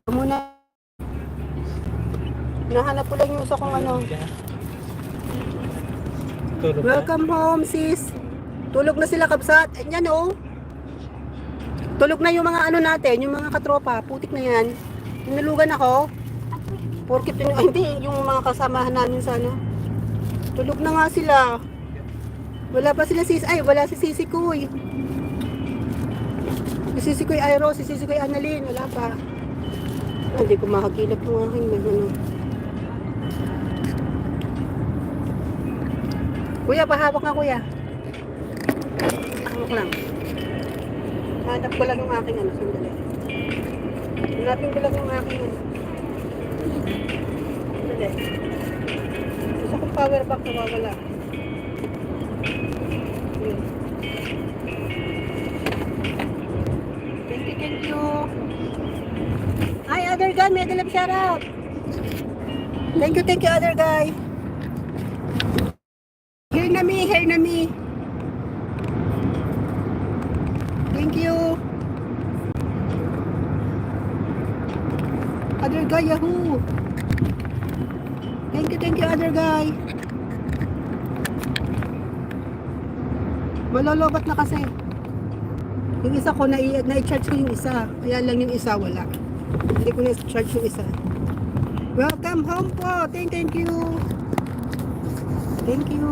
Muna, nahanap ko lang yung isa kong ano. Tulog ka? Welcome home, sis. Tulog na sila, kabsat. Yan oh. Tulog na yung mga ano natin, yung mga katropa. Putik na yan. Tinulugan ako. Porkit hindi, yung mga kasamahan namin sa ano. Tulog na nga sila. Wala pa sila sis. Ay, wala si Sisi Kuy. Si Sisi Kuy Airo, si Sisi Kuy Annalyn. Wala pa. Ah, hindi ko makakilap yung aking ano. Kuya, pahawak nga kuya. Hawak lang. Hanap ko lang yung aking ano, sandali. Hanapin ko lang yung aking ano. Sandali. Gusto kong power bank na wawala. Yun. Thank you. Hi, other guy. May dalap shoutout. Thank you, other guy. Here na me. Thank you. Other guy, yahoo. Thank you, other guy. Malolobat na kasi. Yung isa ko, na-charge ko yung isa. Kaya lang yung isa, wala. Hindi ko na-charge yung isa. Welcome home po. Thank you. Thank you.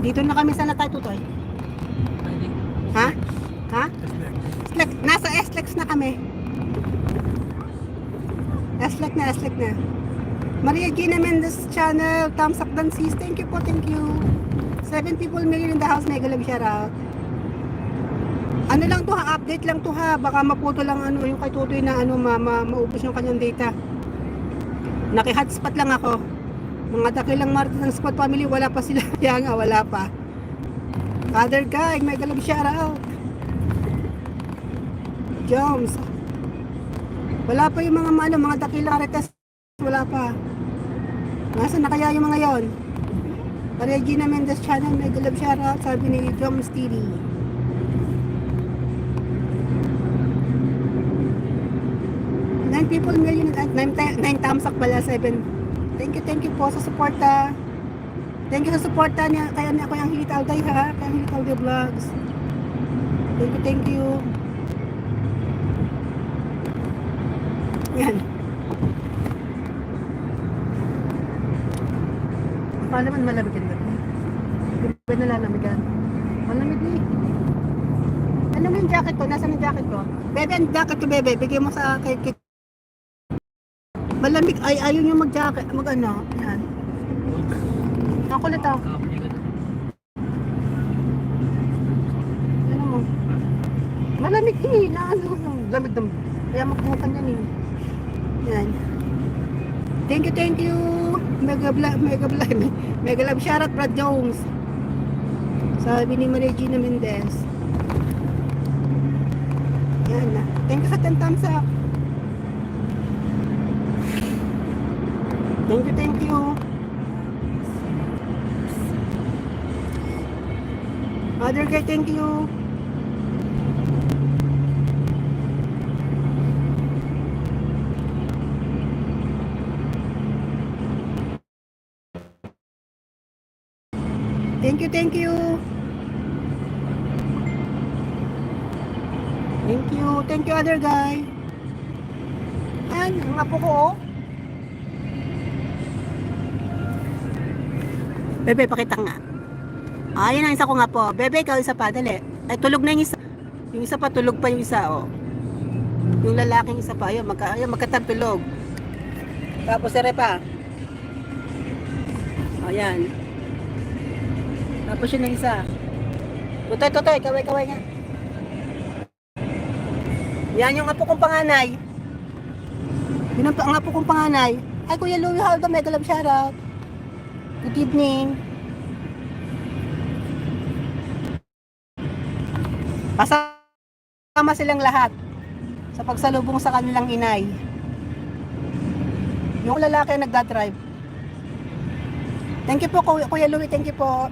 Dito na kami sana tayo, Tutoy. Ha? Ha? Nasa SLEX na kami. SLEX na. Maria Gina Mendez channel. Thumbs up dan sis. Thank you po, thank you. 7 people million in the house. Mega love shoutout. Ano lang to ha? Update lang to ha. Baka maputo lang ano yung kay Tutoy na ano maubos yung kanyang data. Naki-hotspot lang ako. Mga dakilang Martin ng Squad Family, wala pa sila. Kaya nga, wala pa. Other guy, may galab shoutout. Jones. Wala pa yung mga dakilang Marites. Wala pa. Nasaan na kaya yung mga yon? Maria Gina Mendez channel, may galab shoutout. Sabi ni Jones TV. People million, 9 thumbs up pala, 7. Thank you po sa suporta. Thank you sa suporta niya. Kaya niya ako yung Hilit Alday ha. Kaya Hilit Alday Vlogs. Thank you. Yan. Paano naman malamig yan? Di ba nalamigan? Malamig na eh. Ano mo yung jacket ko? Nasaan yung jacket ko? Bebe, ang jacket ko bebe. Bigay mo sa kay malamig ay ayaw nyo mag-jacket, mag-ano, yan. Nakulit ako. Ano mo? Malamig eh, lamig ng, kaya magbukan yan eh. Yan. Thank you. Mega love shoutout Brad Jones. Sabi ni Maria Gina Mendez. Yan na. Thank you sa 10 thumbs up. Thank you. Other guy, thank you. Thank you. Thank you, other guy. Ayan, ang apo ko oh. Bebe, pakita nga. Ayan ang isa ko nga po. Bebe, ikaw isa pa, dali. Ay, tulog na yung isa. Yung isa pa, tulog pa yung isa, oh. Yung lalaking isa pa, ayun, magkatagtulog. Tapos, ere pa. Ayan. Tapos yun ang isa. Tutoy, kaway nga. Yan yung apo kong panganay. Yun ang apo kong panganay. Ay, Kuya Louie Haldo, mega love shoutout. Good evening. Pasama silang lahat sa pagsalubong sa kanilang inay. Yung lalaki nagdadrive. Thank you po, Kuya Louie. Thank you po.